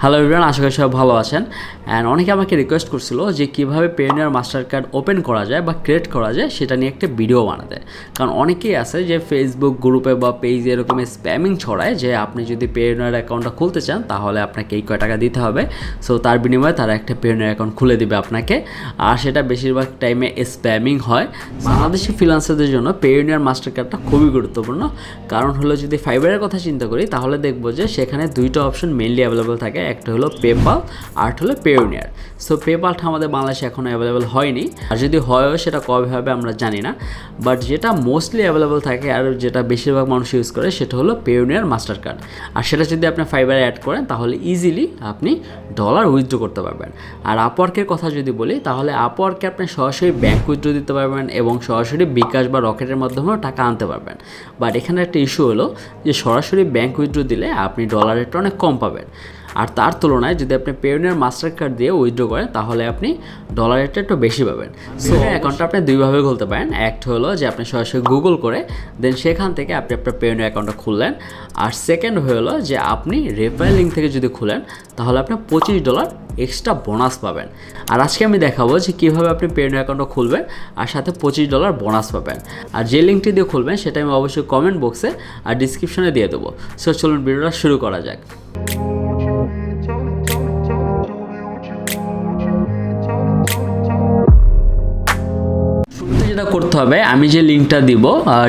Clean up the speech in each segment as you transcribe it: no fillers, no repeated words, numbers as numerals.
Hello everyone, আশা করি সবাই ভালো আছেন। অ্যান্ড অনেকে আমাকে রিকোয়েস্ট করছিল যে কীভাবে পেয়োনিয়ার মাস্টার কার্ড ওপেন করা যায় বা ক্রিয়েট করা যায় সেটা নিয়ে একটা ভিডিও বানাতে। কারণ অনেকেই আছে যে ফেসবুক গ্রুপে বা পেজে এরকম স্প্যামিং ছড়ায় যে আপনি যদি পেয়োনিয়ার অ্যাকাউন্টটা খুলতে চান তাহলে আপনাকে এই কয় টাকা দিতে হবে। সো তার বিনিময়ে তারা একটা পেয়োনিয়ার অ্যাকাউন্ট খুলে দিবে আপনাকে, আর সেটা বেশিরভাগ টাইমে স্প্যামিং হয়। বাংলাদেশি ফ্রিল্যান্সারদের জন্য পেয়োনিয়ার মাস্টার কার্ডটা খুবই গুরুত্বপূর্ণ। কারণ হলো যদি ফাইবারের কথা চিন্তা করি তাহলে দেখবো যে সেখানে দুইটা অপশন মেইনলি অ্যাভেলেবল থাকে, একটা হলো পেপাল আর হলো পেয়োনিয়ার। সো পেপালটা আমাদের বাংলাদেশে এখনও অ্যাভেলেবল হয়নি, আর যদি হয়ও সেটা কবে হবে আমরা জানি না। বাট যেটা মোস্টলি অ্যাভেলেবল থাকে আর যেটা বেশিরভাগ মানুষ ইউজ করে সেটা হলো পেয়োনিয়ার মাস্টার কার্ড। আর সেটা যদি আপনি ফাইবারে অ্যাড করেন তাহলে ইজিলি আপনি ডলার উইথড্র করতে পারবেন। আর আপওয়ার্কের কথা যদি বলি তাহলে আপওয়ার্কে আপনি সরাসরি ব্যাংক উইথড্র দিতে পারবেন এবং সরাসরি বিকাশ বা রকেটের মাধ্যমেও টাকা আনতে পারবেন। বাট এখানে একটা ইস্যু হলো যে সরাসরি ব্যাংক উইথড্র দিলে আপনি ডলার রেটটা অনেক কম পাবেন, আর তার তুলনায় যদি আপনি পেয়োনিয়ার মাস্টার কার্ড দিয়ে উইথড্র করেন তাহলে আপনি ডলার রেটটা একটু বেশি পাবেন। সো অ্যাকাউন্টটা আপনি দুইভাবে খুলতে পারেন। একটা হলো যে আপনি সরাসরি গুগল করে দেন সেখান থেকে আপনি আপনার পেয়োনিয়ার অ্যাকাউন্টটা খুললেন, আর সেকেন্ড হলো যে আপনি রেফারেল লিঙ্ক থেকে যদি খুলেন তাহলে আপনি $25 এক্সট্রা বোনাস পাবেন। আর আজকে আমি দেখাবো যে কীভাবে আপনি পেয়োনিয়ার অ্যাকাউন্টটা খুলবেন আর সাথে $25 বোনাস পাবেন। আর যে লিঙ্কটি দিয়ে খুলবেন সেটা আমি অবশ্যই কমেন্ট বক্সে আর ডিসক্রিপশনে দিয়ে দেবো। সো চলুন ভিডিওটা শুরু করা যাক। যেটা করতে হবে, আমি যে লিঙ্কটা দিব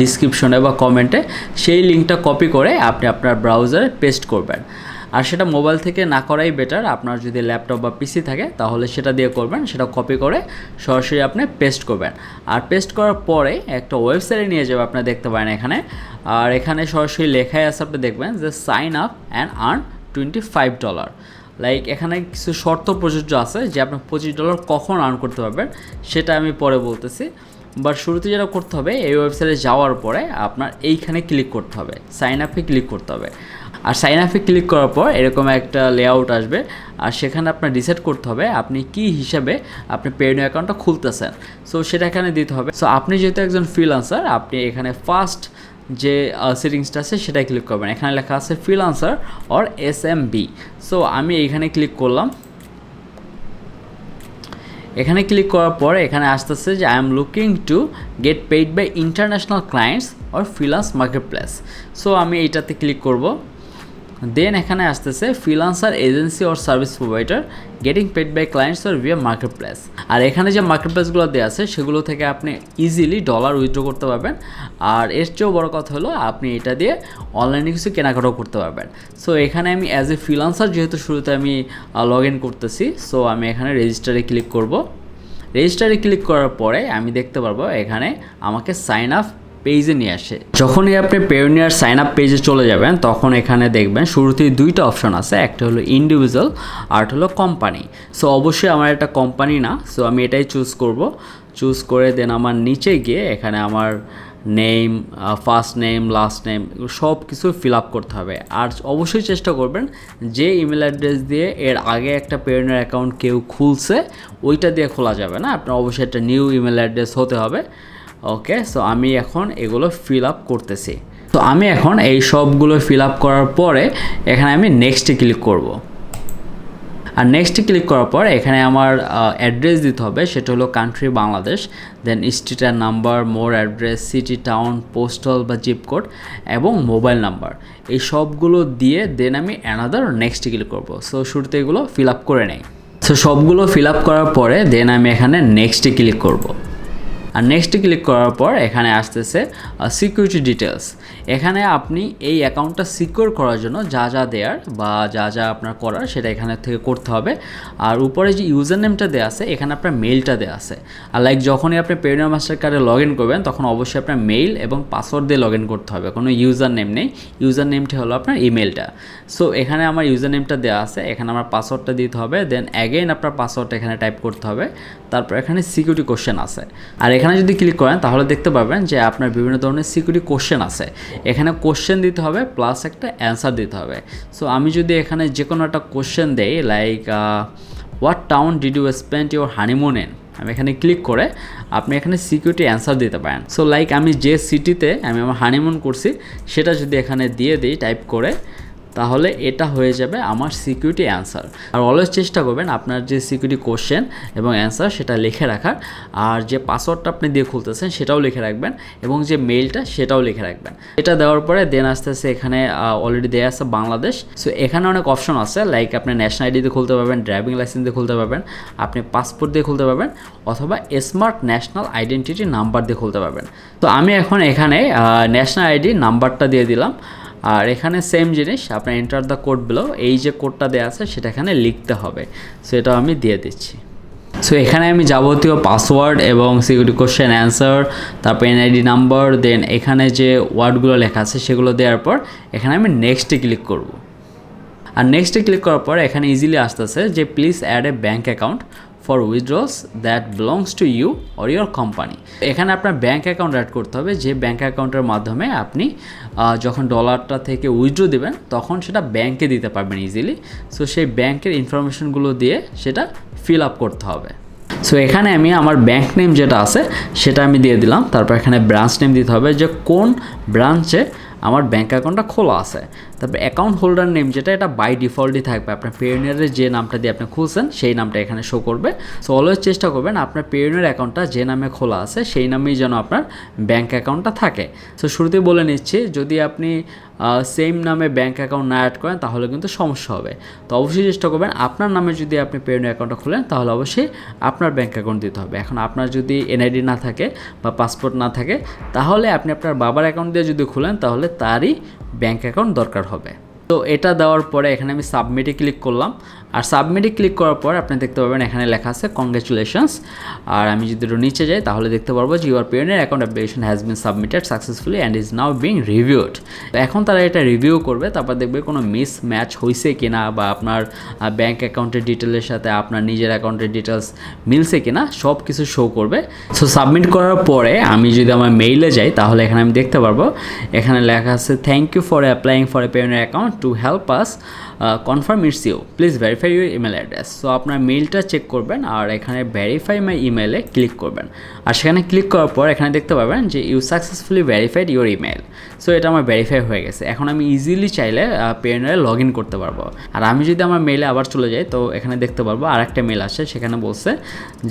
ডিসক্রিপশনে বা কমেন্টে, সেই লিঙ্কটা কপি করে আপনি আপনার ব্রাউজারে পেস্ট করবেন। আর সেটা মোবাইল থেকে না করাই বেটার। আপনার যদি ল্যাপটপ বা পিসি থাকে তাহলে সেটা দিয়ে করবেন, সেটা কপি করে সরাসরি আপনি পেস্ট করবেন। আর পেস্ট করার পরে একটা ওয়েবসাইটে নিয়ে যাবে, আপনারা দেখতে পারেন এখানে। আর এখানে সরাসরি লেখাই আছে, আপনি দেখবেন যে sign up and earn $25। Like এখানে কিছু শর্ত প্রযোজ্য আছে যে আপনি $25 কখন আর্ন করতে পারবেন সেটা আমি পরে বলতেছি। বাট শুরুতে যেটা করতে হবে, এই ওয়েবসাইটে যাওয়ার পরে আপনার এইখানে ক্লিক করতে হবে, সাইন আপে ক্লিক করতে হবে। আর সাইন আপে ক্লিক করার পর এরকম একটা লেআউট আসবে, আর সেখানে আপনার ডিসাইড করতে হবে আপনি কী হিসাবে আপনি পেয়োনিয়ার অ্যাকাউন্টটা খুলতেছেন। সো সেটা এখানে দিতে হবে। সো আপনি যেহেতু একজন ফ্রিল্যান্সার, আপনি এখানে ফার্স্ট যে সেটিংসটা আছে সেটাই ক্লিক করবেন। এখানে লেখা আছে ফ্রিল্যান্সার অর SMB। সো আমি এইখানে ক্লিক করলাম। এখানে ক্লিক করার পর এখানে আসতেছে যে I am looking to get paid by international clients or freelance market place. So আমি এইটাতে ক্লিক করব। দেন এখানে আসতেছে freelancer agency or service provider getting paid by clients or via market place. আর এখানে যে মার্কেট প্লেসগুলো দেওয়া আছে সেগুলো থেকে আপনি ইজিলি ডলার উইথড্র করতে পারবেন। আর এর চেয়েও বড় কথা হলো আপনি এটা দিয়ে অনলাইনে কিছু কেনাকাটাও করতে পারবেন। সো এখানে আমি অ্যাজ এ ফ্রিল্যান্সার যেহেতু শুরুতে আমি লগ ইন করতেছি, সো আমি এখানে রেজিস্টারে ক্লিক করব। রেজিস্টারে ক্লিক করার পরে আমি দেখতে পারবো এখানে আমাকে সাইন আপ পেজে নিয়ে আসে। যখনই আপনি পেয়োনিয়ার সাইন আপ পেজে চলে যাবেন তখন এখানে দেখবেন শুরুতেই দুইটা অপশন আছে, একটা হলো ইন্ডিভিজুয়াল আর হলো কোম্পানি। সো অবশ্যই আমার এটা কোম্পানি না, সো আমি এটাই চুজ করে দেন আমার নিচে গিয়ে এখানে আমার name, first name, last name, সব কিছু ফিল আপ করতে হবে। আর অবশ্যই চেষ্টা করবেন যে ইমেল অ্যাড্রেস দিয়ে এর আগে একটা পেয়োনিয়ার অ্যাকাউন্ট কেউ খুলছে ওইটা দিয়ে খোলা যাবে না, আপনার অবশ্যই একটা নিউ ইমেল অ্যাড্রেস হতে হবে। ওকে, সো আমি এখন এগুলো ফিল আপ করতেছি। তো আমি এখন এই সবগুলো ফিল আপ করার পরে এখানে আমি নেক্সটে ক্লিক করব। আর নেক্সটে ক্লিক করার পর এখানে আমার অ্যাড্রেস দিতে হবে, সেটা হলো country Bangladesh, then street and number, more address, city, town, postal বা জিপ কোড এবং মোবাইল নাম্বার। এই সবগুলো দিয়ে দেন আমি অ্যানাদার নেক্সটে ক্লিক করব। সো শুরুতে এগুলো ফিল আপ করে নেই। সো সবগুলো ফিল আপ করার পরে দেন আমি এখানে নেক্সটে ক্লিক করব। আর নেক্সটে ক্লিক করার পর এখানে আসতেছে সিকিউরিটি ডিটেলস। এখানে আপনি এই অ্যাকাউন্টটা সিকিউর করার জন্য যা যা দেওয়ার বা যা যা আপনার করার সেটা এখানে থেকে করতে হবে। আর উপরে যে ইউজার নেমটা দেওয়া আছে এখানে আপনার মেইলটা দেওয়া আছে। আর লাইক যখনই আপনি পেয়োনিয়ার মাস্টার কার্ডে লগ ইন করবেন তখন অবশ্যই আপনার মেইল এবং পাসওয়ার্ড দিয়ে লগ ইন করতে হবে, কোনো ইউজার নেম নেই। ইউজার নেমটা হলো আপনার ইমেলটা। সো এখানে আমার ইউজার নেমটা দেওয়া আছে, এখানে আমার পাসওয়ার্ডটা দিতে হবে, দেন অ্যাগেইন আপনার পাসওয়ার্ডটা এখানে টাইপ করতে হবে। তারপর এখানে সিকিউরিটি কোশ্চেন আছে, আর এখানে যদি ক্লিক করেন তাহলে দেখতে পাবেন যে আপনার বিভিন্ন ধরনের সিকিউরিটি কোশ্চেন আছে। এখানে কোশ্চেন দিতে হবে প্লাস একটা অ্যান্সার দিতে হবে। সো আমি যদি এখানে যে কোনো একটা কোশ্চেন দেই like what town did you spend your honeymoon in, আমি এখানে ক্লিক করে আপনি এখানে সিকিউরিটি অ্যান্সার দিতে পারেন। সো লাইক আমি যে সিটিতে আমি আমার হানিমুন করছি সেটা যদি এখানে দিয়ে দিই টাইপ করে, তাহলে এটা হয়ে যাবে আমার সিকিউরিটি অ্যান্সার। আর অলওয়েজ চেষ্টা করবেন আপনার যে সিকিউরিটি কোশ্চেন এবং অ্যান্সার সেটা লিখে রাখার, আর যে পাসওয়ার্ডটা আপনি দিয়ে খুলতেছেন সেটাও লিখে রাখবেন, এবং যে মেইলটা সেটাও লিখে রাখবেন। এটা দেওয়ার পরে দেন আস্তে আস্তে এখানে অলরেডি দেওয়া আছে বাংলাদেশ। সো এখানে অনেক অপশন আছে, লাইক আপনি ন্যাশনাল আইডি দিয়ে খুলতে পারবেন, ড্রাইভিং লাইসেন্স দিয়ে খুলতে পারবেন, আপনি পাসপোর্ট দিয়ে খুলতে পারবেন, অথবা স্মার্ট ন্যাশনাল আইডেন্টিটি নাম্বার দিয়ে খুলতে পারবেন। তো আমি এখন এখানে ন্যাশনাল আইডি নাম্বারটা দিয়ে দিলাম, আর এখানে সেম জিনিস আপনার এন্টার দ্য কোড বিলো, এই যে কোডটা দেওয়া আছে সেটা এখানে লিখতে হবে। সো এটাও আমি দিয়ে দিচ্ছি। সো এখানে আমি যাবতীয় পাসওয়ার্ড এবং সিকিউরিটি কোশ্চেন অ্যান্সার, তারপর এনআইডি নাম্বার, দেন এখানে যে ওয়ার্ডগুলো লেখা আছে সেগুলো দেওয়ার পর এখানে আমি নেক্সটে ক্লিক করব। আর নেক্সটে ক্লিক করার পর এখানে ইজিলি আসতেছে যে please add a bank account for withdrawals that belongs to you or your company. এখানে আপনার ব্যাঙ্ক অ্যাকাউন্ট অ্যাড করতে হবে, যে ব্যাঙ্ক অ্যাকাউন্টের মাধ্যমে আপনি যখন ডলারটা থেকে উইথড্র দেবেন তখন সেটা ব্যাঙ্কে দিতে পারবেন ইজিলি। সো সেই ব্যাঙ্কের ইনফরমেশনগুলো দিয়ে সেটা ফিল আপ করতে হবে। সো এখানে আমি আমার ব্যাঙ্ক নেম যেটা আছে সেটা আমি দিয়ে দিলাম, তারপর এখানে ব্রাঞ্চ নেম দিতে হবে যে কোন ব্রাঞ্চে আমার ব্যাঙ্ক অ্যাকাউন্টটা খোলা আছে। তারপর অ্যাকাউন্ট হোল্ডার নেম যেটা, এটা বাই ডিফল্টই থাকবে, আপনার পেয়োনিয়ারের যে নামটা দিয়ে আপনি খুলছেন সেই নামটা এখানে শো করবে। সো অলওয়েজ চেষ্টা করবেন আপনার পেয়োনিয়ার অ্যাকাউন্টটা যে নামে খোলা আছে সেই নামেই যেন আপনার ব্যাঙ্ক অ্যাকাউন্টটা থাকে। সো শুরুতেই বলে নিচ্ছি, যদি আপনি সেম নামে ব্যাঙ্ক অ্যাকাউন্ট না অ্যাড করেন তাহলে কিন্তু সমস্যা হবে। তো অবশ্যই চেষ্টা করবেন আপনার নামে যদি আপনি পেয়োনিয়ার অ্যাকাউন্টটা খুলেন তাহলে অবশ্যই আপনার ব্যাঙ্ক অ্যাকাউন্ট দিতে হবে। এখন আপনার যদি এনআইডি না থাকে বা পাসপোর্ট না থাকে তাহলে আপনি আপনার বাবার অ্যাকাউন্ট দিয়ে যদি খুলেন তাহলে তারই ব্যাঙ্ক অ্যাকাউন্ট দরকার হবে। তো এটা দেওয়ার পরে এখানে আমি সাবমিটে ক্লিক করলাম, আর সাবমিটে ক্লিক করার পর আপনি দেখতে পাবেন এখানে লেখা আছে কংগ্রেচুলেশনস। আর আমি যদি একটু নিচে যাই তাহলে দেখতে পারবো যে your Payoneer account application has been submitted successfully and is now being reviewed. এখন তারা এটা রিভিউ করবে, তারপর দেখবে কোনো মিস ম্যাচ হয়েছে কিনা বা আপনার ব্যাঙ্ক অ্যাকাউন্টের ডিটেলের সাথে আপনার নিজের অ্যাকাউন্টের ডিটেলস মিলছে কিনা সব কিছু শো করবে। সো সাবমিট করার পরে আমি যদি আমার মেইলে যাই তাহলে এখানে আমি দেখতে পারবো এখানে লেখা আছে thank you for applying for a Payoneer account to help us confirm it's you, please verify your email address. So আপনার মেইলটা চেক করবেন আর এখানে ভেরিফাই মাই ইমেলে ক্লিক করবেন, আর সেখানে ক্লিক করার পর এখানে দেখতে পাবেন যে you successfully verified your email. So এটা আমার ভেরিফাই হয়ে গেছে। এখন আমি ইজিলি চাইলে পেয়োনিয়ারে লগ ইন করতে পারবো। আর আমি যদি আমার মেইলে আবার চলে যাই তো এখানে দেখতে পারবো আর একটা মেল আসে, সেখানে বলছে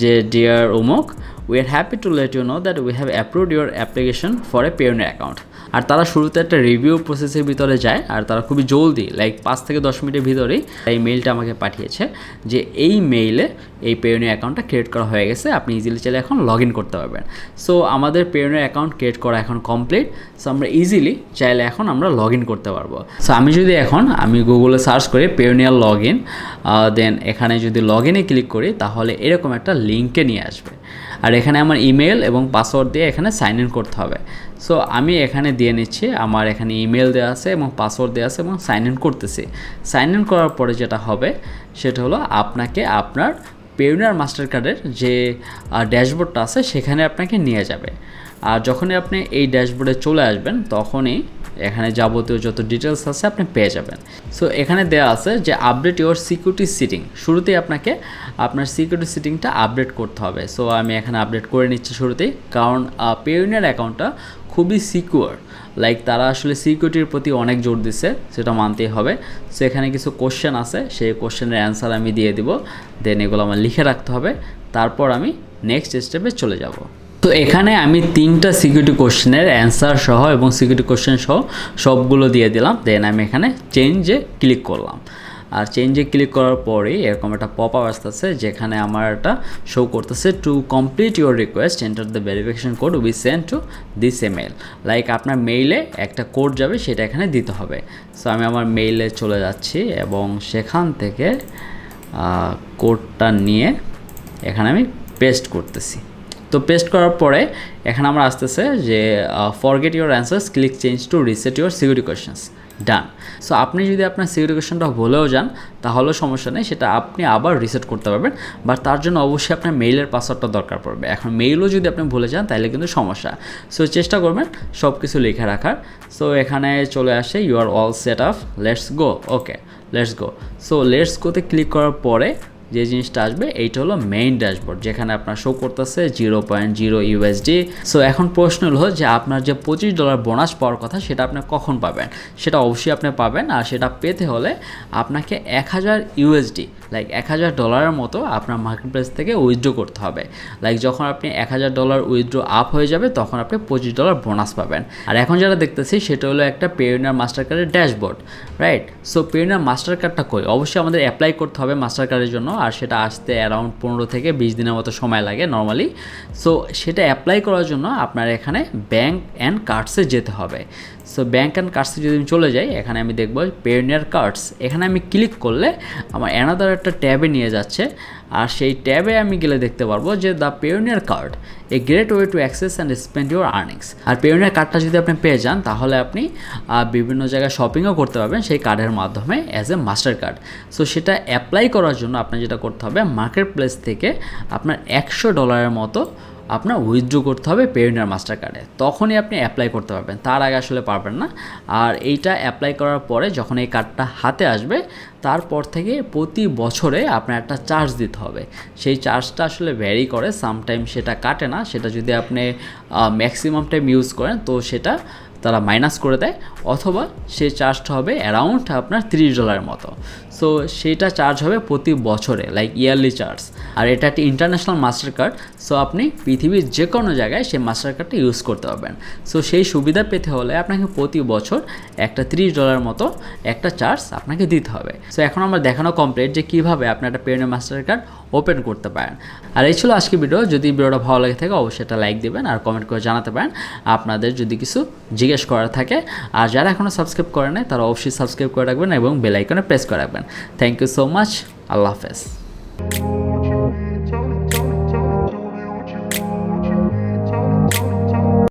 যে ডিয়ার উমুক, we are happy to let you know that we have approved your application for a Payoneer account. আর তারা শুরুতে একটা রিভিউ প্রসেসের ভিতরে যায়, আর তারা খুবই জলদি লাইক 5 থেকে 10 মিনিটের ভিতরেই এই মেইলটা আমাকে পাঠিয়েছে যে এই মেইলে এই পেয়োনিয়ার অ্যাকাউন্টটা ক্রিয়েট করা হয়ে গেছে, আপনি ইজিলি চাইলে এখন লগ ইন করতে পারবেন। সো আমাদের পেয়োনিয়ার অ্যাকাউন্ট ক্রিয়েট করা এখন কমপ্লিট। সো আমরা ইজিলি চাইলে এখন আমরা লগ ইন করতে পারবো। সো আমি যদি এখন গুগলে সার্চ করি পেয়োনিয়ার লগ ইন, দেন এখানে যদি লগ ইনে ক্লিক করি তাহলে এরকম একটা লিঙ্কে নিয়ে আসবে, আর এখানে আমার ইমেল এবং পাসওয়ার্ড দিয়ে এখানে সাইন ইন করতে হবে। সো আমি এখানে দিয়ে নিচ্ছি, আমার এখানে ইমেল দেওয়া আছে এবং পাসওয়ার্ড দেওয়া আছে এবং সাইন ইন করতেছি। সাইন ইন করার পরে যেটা হবে সেটা হলো আপনাকে আপনার পেয়োনিয়ার মাস্টার কার্ডের যে ড্যাশবোর্ডটা আছে সেখানে আপনাকে নিয়ে যাবে। আর যখনই আপনি এই ড্যাশবোর্ডে চলে আসবেন তখনই এখানে যাবতীয় যত ডিটেলস আছে আপনি পেয়ে যাবেন। সো এখানে দেওয়া আছে যে আপডেট ইউর সিকিউরিটি সিটিং, শুরুতেই আপনাকে আপনার সিকিউরিটি সিটিংটা আপডেট করতে হবে। সো আমি এখানে আপডেট করে নিচ্ছি শুরুতেই, কারণ পেয়োনিয়ার অ্যাকাউন্টটা খুবই সিকিউর, লাইক তারা আসলে সিকিউরিটির প্রতি অনেক জোর দিচ্ছে, সেটা মানতেই হবে। সো এখানে কিছু কোশ্চেন আছে, সেই কোশ্চেনের অ্যান্সার আমি দিয়ে দিব, দেন এগুলো আমার লিখে রাখতে হবে, তারপর আমি নেক্সট স্টেপে চলে যাব। তো এখানে আমি 3টা সিকিউরিটি কোশ্চেনের অ্যান্সার সহ এবং সিকিউরিটি কোশ্চেন সহ সবগুলো দিয়ে দিলাম, দেন আমি এখানে চেঞ্জে ক্লিক করলাম। আর চেঞ্জে ক্লিক করার পরেই এরকম একটা পপ আপ আসতেছে যেখানে আমার একটা শো করতেছে to complete your request enter the verification code we send to this email, like আপনার মেইলে একটা কোড যাবে সেটা এখানে দিতে হবে। সো আমি আমার মেইলে চলে যাচ্ছি এবং সেখান থেকে কোডটা নিয়ে এখানে আমি পেস্ট করতেছি। তো পেস্ট করার পরে এখানে আমার আসতেছে যে forget your answers, click change to reset your security questions, done. So আপনি যদি আপনার সিকিউরিটি কোয়েশ্চেনটা ভুলেও যান তাহলেও সমস্যা নেই, সেটা আপনি আবার রিসেট করতে পারবেন, বাট তার জন্য অবশ্যই আপনার মেইলের পাসওয়ার্ডটা দরকার পড়বে। এখন মেইলও যদি আপনি ভুলে যান তাহলে কিন্তু সমস্যা। সো চেষ্টা করবেন সব কিছু লিখে রাখার। সো এখানে চলে আসে you are all set up, let's go, okay let's go. So let's গোতে ক্লিক করার পরে যে জিনিসটা আসবে এইটা হলো মেইন ড্যাশবোর্ড, যেখানে আপনার শো করতেছে 0.0 USD। সো এখন প্রশ্ন হলো যে আপনার যে $25 বোনাস পাওয়ার কথা সেটা আপনি কখন পাবেন। সেটা অবশ্যই আপনি পাবেন, আর সেটা পেতে হলে আপনাকে 1000 USD লাইক $1000 মতো আপনার মার্কেট প্লেস থেকে উইথড্র করতে হবে। লাইক যখন আপনি $1000 উইথড্র আপ হয়ে যাবে তখন আপনি $25 বোনাস পাবেন। আর এখন যেটা দেখতেছি সেটা হলো একটা পেওনিয়ার মাস্টার কার্ডের dashboard, right. So Payoneer master কার্ডটা কই, অবশ্যই আমাদের অ্যাপ্লাই করতে হবে মাস্টার কার্ডের জন্য, আর সেটা আসতে অ্যারাউন্ড 15 থেকে 20 দিনের মতো সময় লাগে নর্মালি। সো সেটা অ্যাপ্লাই করার জন্য আপনার এখানে ব্যাঙ্ক অ্যান্ড কার্ডসে যেতে হবে। সো ব্যাঙ্ক অ্যান্ড কার্ডসে যদি আমি চলে যাই, এখানে আমি দেখব পেওনিয়ার কার্ডস, এখানে আমি ক্লিক করলে আমার অ্যানাদার একটা ট্যাবে নিয়ে যাচ্ছে, আর সেই ট্যাবে আমি গেলে দেখতে পারবো যে the Payoneer card a great way to access and spend your earnings. আর পেওনিয়ার কার্ডটা যদি আপনি পেয়ে যান তাহলে আপনি বিভিন্ন জায়গায় শপিংও করতে পারবেন সেই কার্ডের মাধ্যমে as a master card. So সেটা অ্যাপ্লাই করার জন্য আপনার যেটা করতে হবে, মার্কেট প্লেস থেকে আপনার $100 মতো আপনার উইথড্র করতে হবে পেওনিয়ার মাস্টার কার্ডে, তখনই আপনি অ্যাপ্লাই করতে পারবেন, তার আগে আসলে পারবেন না। আর এইটা অ্যাপ্লাই করার পরে যখন এই কার্ডটা হাতে আসবে তারপর থেকে প্রতি বছরে আপনার একটা চার্জ দিতে হবে। সেই চার্জটা আসলে ভ্যারি করে, সামটাইম সেটা কাটে না, সেটা যদি আপনি ম্যাক্সিমাম টাইম ইউজ করেন তো সেটা তারা মাইনাস করে দেয়, অথবা সেই চার্জটা হবে অ্যারাউন্ড আপনার $30 মতো। সো সেইটা চার্জ হবে প্রতি বছরে, লাইক ইয়ারলি চার্জ। আর এটা একটি ইন্টারন্যাশনাল মাস্টার কার্ড, সো আপনি পৃথিবীর যে কোনো জায়গায় সেই মাস্টার কার্ডটা ইউজ করতে পারবেন। সো সেই সুবিধা পেতে হলে আপনাকে প্রতি বছর একটা $30 মতো একটা চার্জ আপনাকে দিতে হবে। সো এখন আমরা দেখানো কমপ্লিট যে কীভাবে আপনি একটা পেওনিয়ার মাস্টার কার্ড ওপেন করতে পারেন। আর এই ছিল আজকে ভিডিও। যদি ভিডিওটা ভালো লাগে থাকে অবশ্যই একটা লাইক দেবেন, আর কমেন্ট করে জানাতে পারেন আপনাদের যদি কিছু জিজ্ঞেস করার থাকে। আর যারা এখনও সাবস্ক্রাইব করে নাই তারা অবশ্যই সাবস্ক্রাইব করে রাখবেন এবং বেল আইকনে প্রেস করে রাখবেন। Thank you so much. Allah হাফেজ।